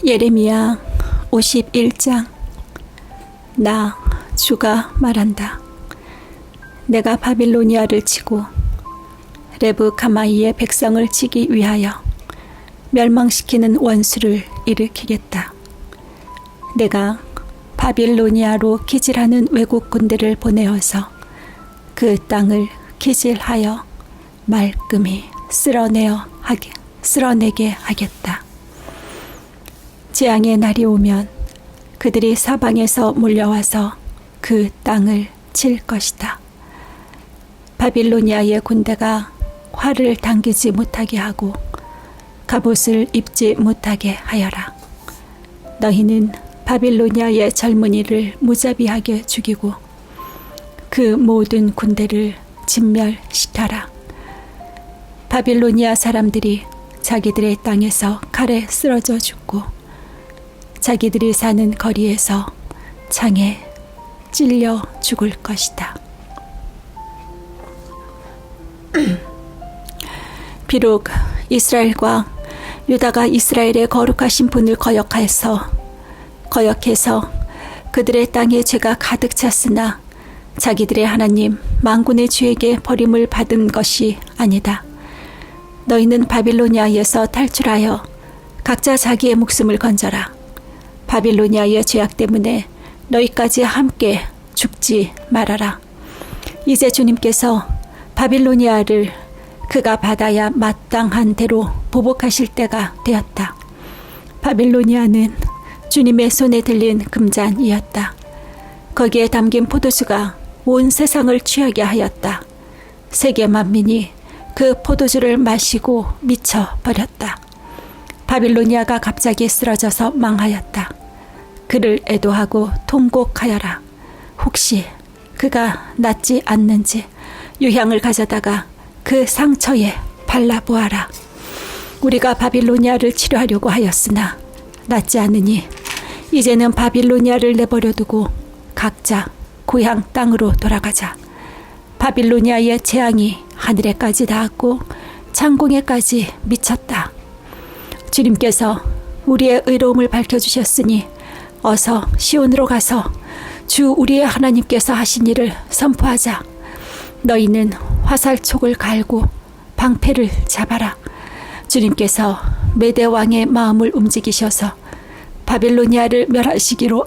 예레미야 51장. 나 주가 말한다. 내가 바빌로니아를 치고 레브카마이의 백성을 치기 위하여 멸망시키는 원수를 일으키겠다. 내가 바빌로니아로 기질하는 외국 군대를 보내어서 그 땅을 기질하여 말끔히 쓸어내게 하겠다. 재앙의 날이 오면 그들이 사방에서 몰려와서 그 땅을 칠 것이다. 바빌로니아의 군대가 활을 당기지 못하게 하고 갑옷을 입지 못하게 하여라. 너희는 바빌로니아의 젊은이를 무자비하게 죽이고 그 모든 군대를 진멸시켜라. 바빌로니아 사람들이 자기들의 땅에서 칼에 쓰러져 죽고 자기들이 사는 거리에서 창에 찔려 죽을 것이다. 비록 이스라엘과 유다가 이스라엘의 거룩하신 분을 거역해서 그들의 땅에 죄가 가득 찼으나 자기들의 하나님 만군의 주에게 버림을 받은 것이 아니다. 너희는 바빌로니아에서 탈출하여 각자 자기의 목숨을 건져라. 바빌로니아의 죄악 때문에 너희까지 함께 죽지 말아라. 이제 주님께서 바빌로니아를 그가 받아야 마땅한 대로 보복하실 때가 되었다. 바빌로니아는 주님의 손에 들린 금잔이었다. 거기에 담긴 포도주가 온 세상을 취하게 하였다. 세계 만민이 그 포도주를 마시고 미쳐버렸다. 바빌로니아가 갑자기 쓰러져서 망하였다. 그를 애도하고 통곡하여라. 혹시 그가 낫지 않는지 유향을 가져다가 그 상처에 발라보아라. 우리가 바빌로니아를 치료하려고 하였으나 낫지 않으니 이제는 바빌로니아를 내버려두고 각자 고향 땅으로 돌아가자. 바빌로니아의 재앙이 하늘에까지 닿았고 창공에까지 미쳤다. 주님께서 우리의 의로움을 밝혀주셨으니 어서 시온으로 가서 주 우리의 하나님께서 하신 일을 선포하자. 너희는 화살촉을 갈고 방패를 잡아라. 주님께서 메대 왕의 마음을 움직이셔서 바빌로니아를 멸하시기로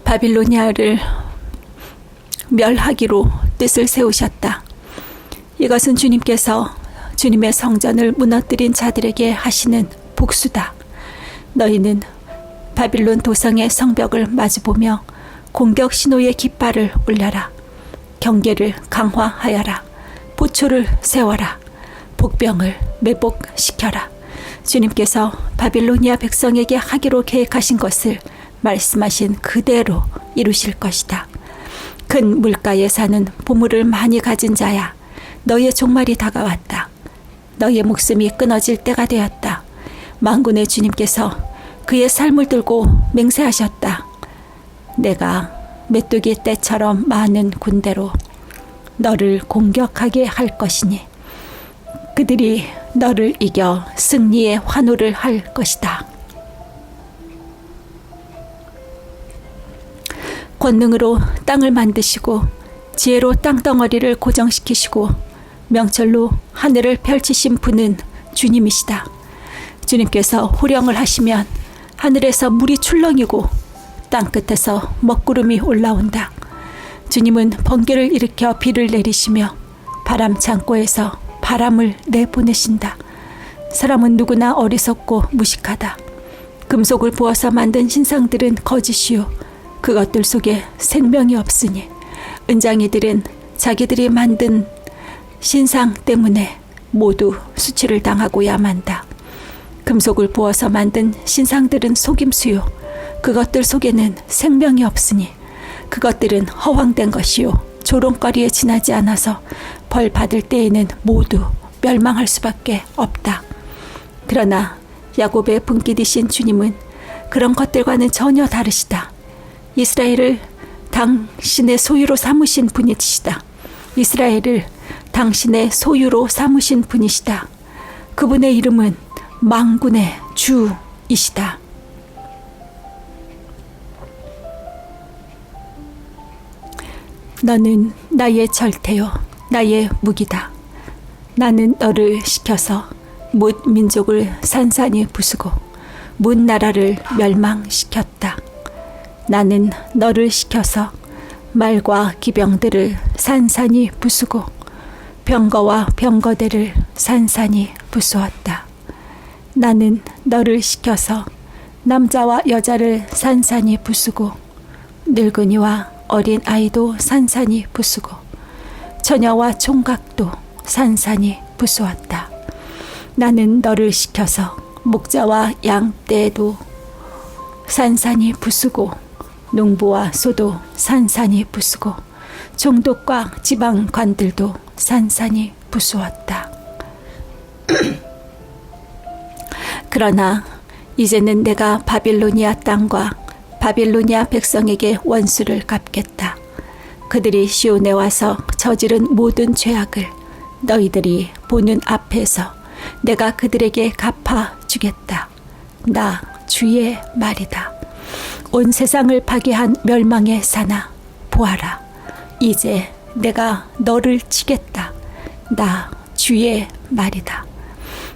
바빌로니아를 멸하기로 뜻을 세우셨다. 이것은 주님께서 주님의 성전을 무너뜨린 자들에게 하시는 복수다. 너희는 바빌론 도성의 성벽을 마주보며 공격 신호의 깃발을 올려라. 경계를 강화하여라. 보초를 세워라. 복병을 매복시켜라. 주님께서 바빌로니아 백성에게 하기로 계획하신 것을 말씀하신 그대로 이루실 것이다. 큰 물가에 사는 보물을 많이 가진 자야, 너의 종말이 다가왔다. 너의 목숨이 끊어질 때가 되었다. 만군의 주님께서 그의 삶을 들고 맹세하셨다. 내가 메뚜기 떼처럼 많은 군대로 너를 공격하게 할 것이니 그들이 너를 이겨 승리의 환호를 할 것이다. 권능으로 땅을 만드시고 지혜로 땅덩어리를 고정시키시고 명철로 하늘을 펼치신 분은 주님이시다. 주님께서 호령을 하시면 하늘에서 물이 출렁이고 땅끝에서 먹구름이 올라온다. 주님은 번개를 일으켜 비를 내리시며 바람 창고에서 바람을 내보내신다. 사람은 누구나 어리석고 무식하다. 금속을 부어서 만든 신상들은 거짓이요 그것들 속에 생명이 없으니 은장이들은 자기들이 만든 신상 때문에 모두 수치를 당하고야 만다. 금속을 부어서 만든 신상들은 속임수요 그것들 속에는 생명이 없으니 그것들은 허황된 것이요 조롱거리에 지나지 않아서 벌 받을 때에는 모두 멸망할 수밖에 없다. 그러나 야곱의 분깃이신 주님은 그런 것들과는 전혀 다르시다. 이스라엘을 당신의 소유로 삼으신 분이시다. 이스라엘을 당신의 소유로 삼으신 분이시다. 그분의 이름은 만군의 주이시다. 너는 나의 절대요, 나의 무기다. 나는 너를 시켜서 뭇 민족을 산산이 부수고 뭇 나라를 멸망시켰다. 나는 너를 시켜서 말과 기병들을 산산이 부수고 병거와 병거대를 산산이 부수었다. 나는 너를 시켜서 남자와 여자를 산산이 부수고 늙은이와 어린 아이도 산산이 부수고 처녀와 총각도 산산이 부수었다. 나는 너를 시켜서 목자와 양떼도 산산이 부수고 농부와 소도 산산이 부수고 총독과 지방관들도 산산이 부수었다. 그러나 이제는 내가 바빌로니아 땅과 바빌로니아 백성에게 원수를 갚겠다. 그들이 시온에 와서 저지른 모든 죄악을 너희들이 보는 앞에서 내가 그들에게 갚아주겠다. 나 주의 말이다. 온 세상을 파괴한 멸망의 산아, 보아라. 이제 내가 너를 치겠다. 나 주의 말이다.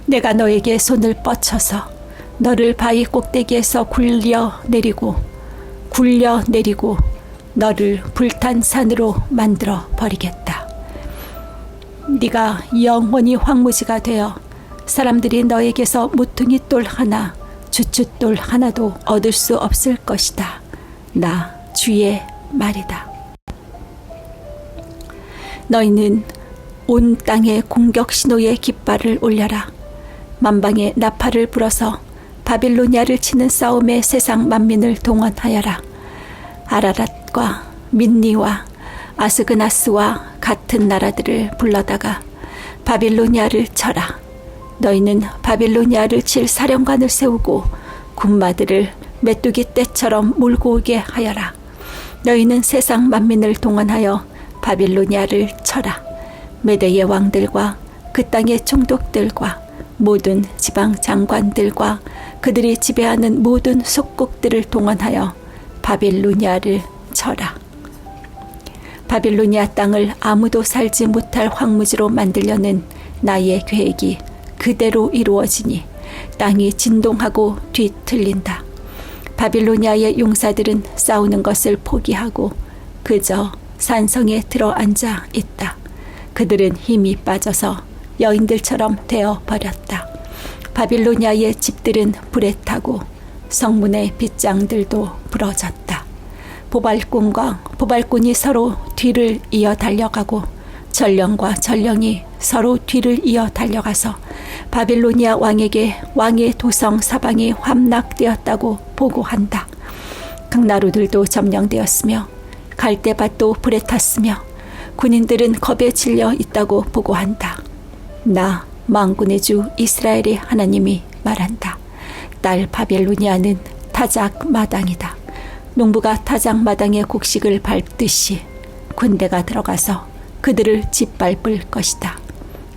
내가 너에게 손을 뻗쳐서 너를 바위 꼭대기에서 굴려 내리고 너를 불탄 산으로 만들어 버리겠다. 네가 영원히 황무지가 되어 사람들이 너에게서 모퉁이 돌 하나, 주춧돌 하나도 얻을 수 없을 것이다. 나 주의 말이다. 너희는 온 땅에 공격 신호의 깃발을 올려라. 만방의 나팔을 불어서 바빌로니아를 치는 싸움에 세상 만민을 동원하여라. 아라랏과 민니와 아스그나스와 같은 나라들을 불러다가 바빌로니아를 쳐라. 너희는 바빌로니아를 칠 사령관을 세우고 군마들을 메뚜기 떼처럼 몰고 오게 하여라. 너희는 세상 만민을 동원하여 바빌로니아를 쳐라. 메대의 왕들과 그 땅의 총독들과 모든 지방 장관들과 그들이 지배하는 모든 속국들을 동원하여 바빌로니아를 쳐라. 바빌로니아 땅을 아무도 살지 못할 황무지로 만들려는 나의 계획이 그대로 이루어지니 땅이 진동하고 뒤틀린다. 바빌로니아의 용사들은 싸우는 것을 포기하고 그저 산성에 들어앉아 있다. 그들은 힘이 빠져서 여인들처럼 되어버렸다. 바빌로니아의 집들은 불에 타고 성문의 빗장들도 부러졌다. 보발꾼과 보발꾼이 서로 뒤를 이어 달려가고 전령과 전령이 서로 뒤를 이어 달려가서 바빌로니아 왕에게 왕의 도성 사방이 함락되었다고 보고한다. 강나루들도 점령되었으며 갈대밭도 불에 탔으며 군인들은 겁에 질려 있다고 보고한다. 나 만군의 주 이스라엘의 하나님이 말한다. 딸 바빌로니아는 타작 마당이다. 농부가 타작 마당의 곡식을 밟듯이 군대가 들어가서 그들을 짓밟을 것이다.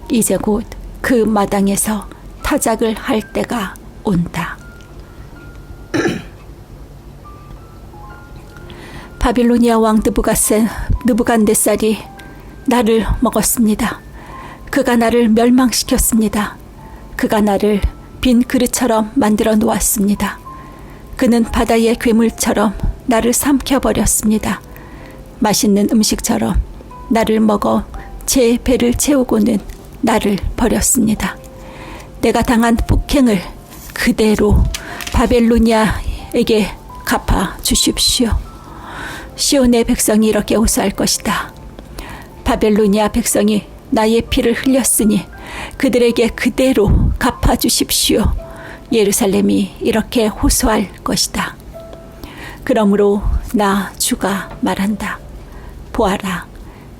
이제 곧 그 마당에서 타작을 할 때가 온다. 바빌로니아 왕 느부갓네살이 나를 먹었습니다. 그가 나를 멸망시켰습니다. 그가 나를 빈 그릇처럼 만들어 놓았습니다. 그는 바다의 괴물처럼 나를 삼켜버렸습니다. 맛있는 음식처럼 나를 먹어 제 배를 채우고는 나를 버렸습니다. 내가 당한 폭행을 그대로 바벨로니아에게 갚아 주십시오. 시온의 백성이 이렇게 호소할 것이다. 바벨로니아 백성이 나의 피를 흘렸으니 그들에게 그대로 갚아 주십시오. 예루살렘이 이렇게 호소할 것이다. 그러므로 나 주가 말한다. 보아라,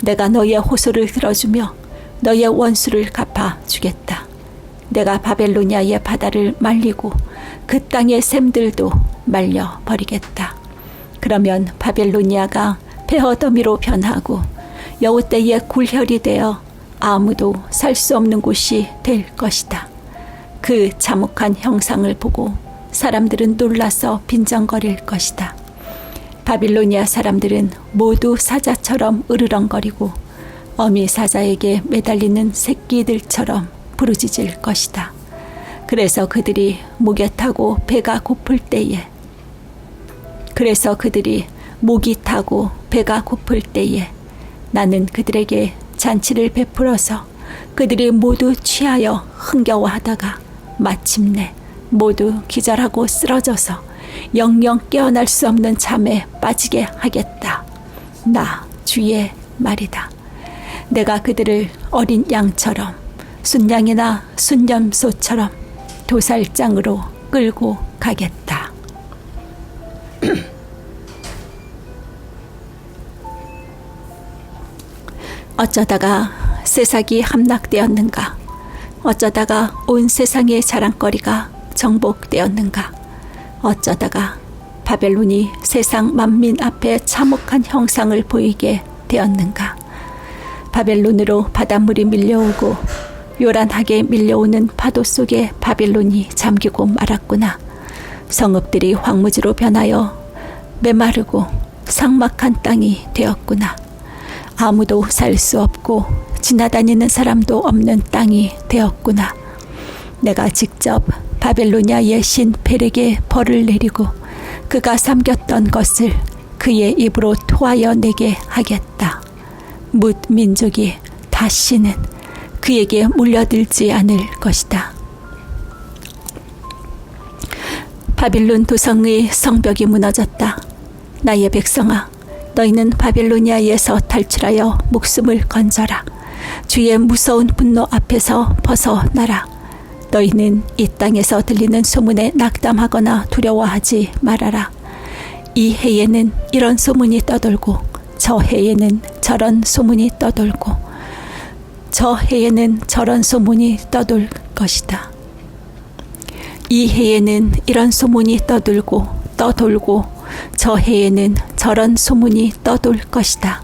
내가 너의 호소를 들어주며 너의 원수를 갚아 주겠다. 내가 바벨로니아의 바다를 말리고 그 땅의 샘들도 말려버리겠다. 그러면 바벨로니아가 폐허더미로 변하고 여우떼의 굴혈이 되어 아무도 살 수 없는 곳이 될 것이다. 그 참혹한 형상을 보고 사람들은 놀라서 빈정거릴 것이다. 바빌로니아 사람들은 모두 사자처럼 으르렁거리고 어미 사자에게 매달리는 새끼들처럼 부르짖을 것이다. 그래서 그들이 목에 타고 배가 고플 때에 나는 그들에게 잔치를 베풀어서 그들이 모두 취하여 흥겨워하다가 마침내 모두 기절하고 쓰러져서 영영 깨어날 수 없는 잠에 빠지게 하겠다. 나 주의 말이다. 내가 그들을 어린 양처럼 순양이나 순념소처럼 도살장으로 끌고 가겠다. 어쩌다가 세상이 함락되었는가? 어쩌다가 온 세상의 자랑거리가 정복되었는가? 어쩌다가 바벨론이 세상 만민 앞에 참혹한 형상을 보이게 되었는가? 바벨론으로 바닷물이 밀려오고 요란하게 밀려오는 파도 속에 바벨론이 잠기고 말았구나. 성읍들이 황무지로 변하여 메마르고 삭막한 땅이 되었구나. 아무도 살 수 없고 지나다니는 사람도 없는 땅이 되었구나. 내가 직접 바벨로니아의 신 벨에게 벌을 내리고 그가 삼겼던 것을 그의 입으로 토하여 내게 하겠다. 뭇 민족이 다시는 그에게 물려들지 않을 것이다. 바빌론 도성의 성벽이 무너졌다. 나의 백성아, 너희는 바빌로니아에서 탈출하여 목숨을 건져라. 주의 무서운 분노 앞에서 벗어나라. 너희는 이 땅에서 들리는 소문에 낙담하거나 두려워하지 말아라. 이 해에는 이런 소문이 떠돌고 저 해에는 저런 소문이 떠돌고 저 해에는 저런 소문이 떠돌 것이다. 이 해에는 이런 소문이 떠돌고 저 해에는 저런 소문이 떠돌 것이다.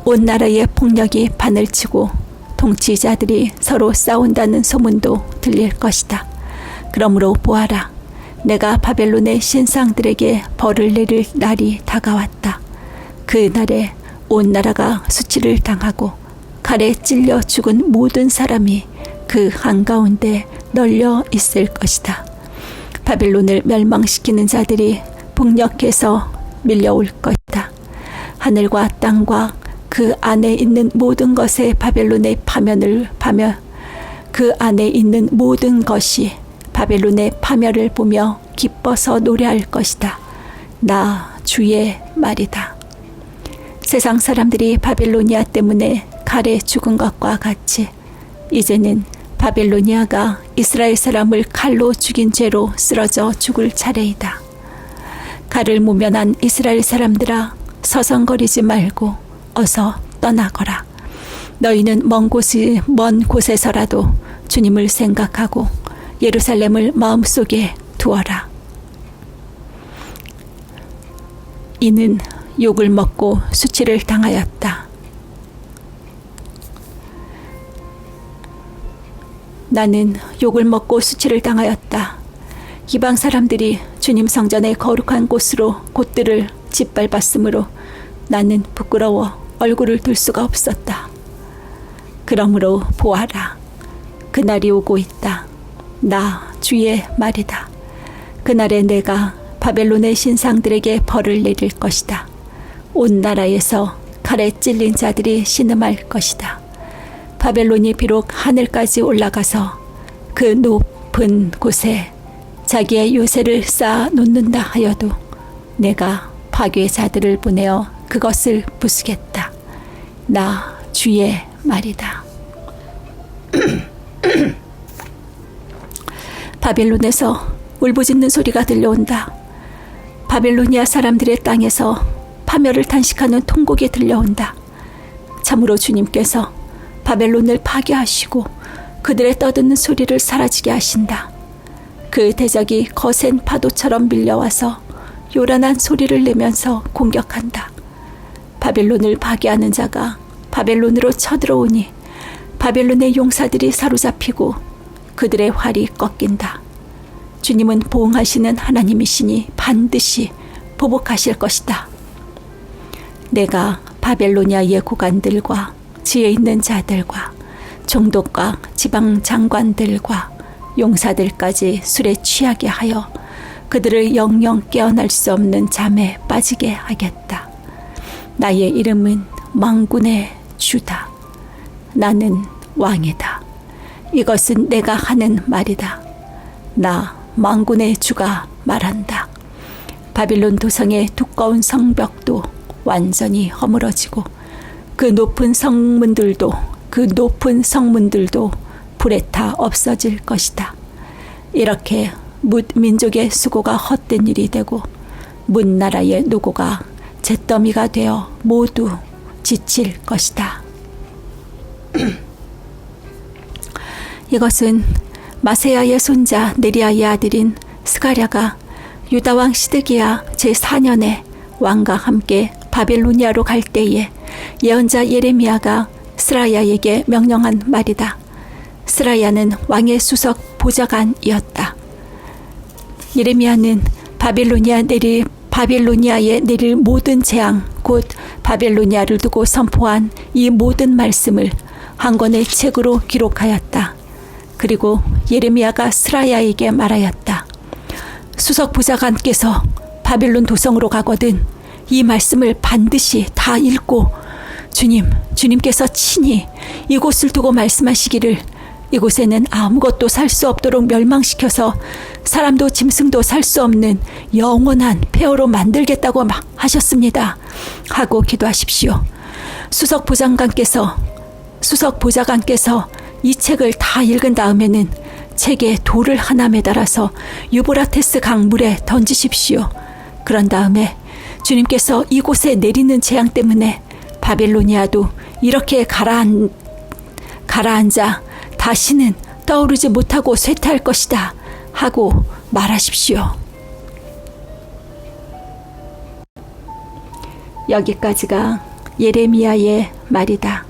온 나라의 폭력이 바늘 치고 통치자들이 서로 싸운다는 소문도 들릴 것이다. 그러므로 보아라. 내가 바벨론의 신상들에게 벌을 내릴 날이 다가왔다. 그 날에 온 나라가 수치를 당하고 칼에 찔려 죽은 모든 사람이 그 한가운데 널려 있을 것이다. 바벨론을 멸망시키는 자들이 북녘에서 밀려올 것이다. 하늘과 땅과 그 안에 있는 모든 것에 바벨론의 그 안에 있는 모든 것이 바벨론의 파멸을 보며 기뻐서 노래할 것이다. 나 주의 말이다. 세상 사람들이 바벨로니아 때문에 칼에 죽은 것과 같이 이제는 바벨로니아가 이스라엘 사람을 칼로 죽인 죄로 쓰러져 죽을 차례이다. 칼을 모면한 이스라엘 사람들아, 서성거리지 말고 어서 떠나거라. 너희는 먼 곳에서라도 주님을 생각하고 예루살렘을 마음속에 두어라. 이는 욕을 먹고 수치를 당하였다. 나는 욕을 먹고 수치를 당하였다. 이방 사람들이 주님 성전의 거룩한 곳으로 곧들을 짓밟았으므로 나는 부끄러워 얼굴을 들 수가 없었다. 그러므로 보아라. 그날이 오고 있다. 나 주의 말이다. 그날에 내가 바벨론의 신상들에게 벌을 내릴 것이다. 온 나라에서 칼에 찔린 자들이 신음할 것이다. 바벨론이 비록 하늘까지 올라가서 그 높은 곳에 자기의 요새를 쌓아 놓는다 하여도 내가 파괴자들을 보내어 그것을 부수겠다. 나 주의 말이다. 바벨론에서 울부짖는 소리가 들려온다. 바벨로니아 사람들의 땅에서 파멸을 탄식하는 통곡이 들려온다. 참으로 주님께서 바벨론을 파괴하시고 그들의 떠드는 소리를 사라지게 하신다. 그 대적이 거센 파도처럼 밀려와서 요란한 소리를 내면서 공격한다. 바벨론을 파괴하는 자가 바벨론으로 쳐들어오니 바벨론의 용사들이 사로잡히고 그들의 활이 꺾인다. 주님은 보응하시는 하나님이시니 반드시 보복하실 것이다. 내가 바벨로니아의 고관들과 지혜 있는 자들과 총독과 지방 장관들과 용사들까지 술에 취하게 하여 그들을 영영 깨어날 수 없는 잠에 빠지게 하겠다. 나의 이름은 만군의 주다. 나는 왕이다. 이것은 내가 하는 말이다. 나 만군의 주가 말한다. 바빌론 도성의 두꺼운 성벽도 완전히 허물어지고 그 높은 성문들도 불에 타 없어질 것이다. 이렇게 뭇 민족의 수고가 헛된 일이 되고 뭇 나라의 노고가 잿더미가 되어 모두 지칠 것이다. 이것은 마세야의 손자 네리야의 아들인 스가랴가 유다왕 시드기야 제4년에 왕과 함께 바벨로니아로 갈 때에 예언자 예레미야가 스라야에게 명령한 말이다. 스라야는 왕의 수석 보좌관이었다. 예레미야는 바벨로니아에 내릴 모든 재앙 곧 바벨로니아를 두고 선포한 이 모든 말씀을 한 권의 책으로 기록하였다. 그리고 예레미야가 스라야에게 말하였다. 수석 보좌관께서 바벨론 도성으로 가거든 이 말씀을 반드시 다 읽고 주님께서 친히 이곳을 두고 말씀하시기를 이곳에는 아무것도 살 수 없도록 멸망시켜서 사람도 짐승도 살 수 없는 영원한 폐허로 만들겠다고 하셨습니다. 하고 기도하십시오. 수석 보좌관께서 이 책을 다 읽은 다음에는 책에 돌을 하나 매달아서 유브라테스 강물에 던지십시오. 그런 다음에 주님께서 이곳에 내리는 재앙 때문에 바벨로니아도 이렇게 가라앉아 다시는 떠오르지 못하고 쇠퇴할 것이다 하고 말하십시오. 여기까지가 예레미야의 말이다.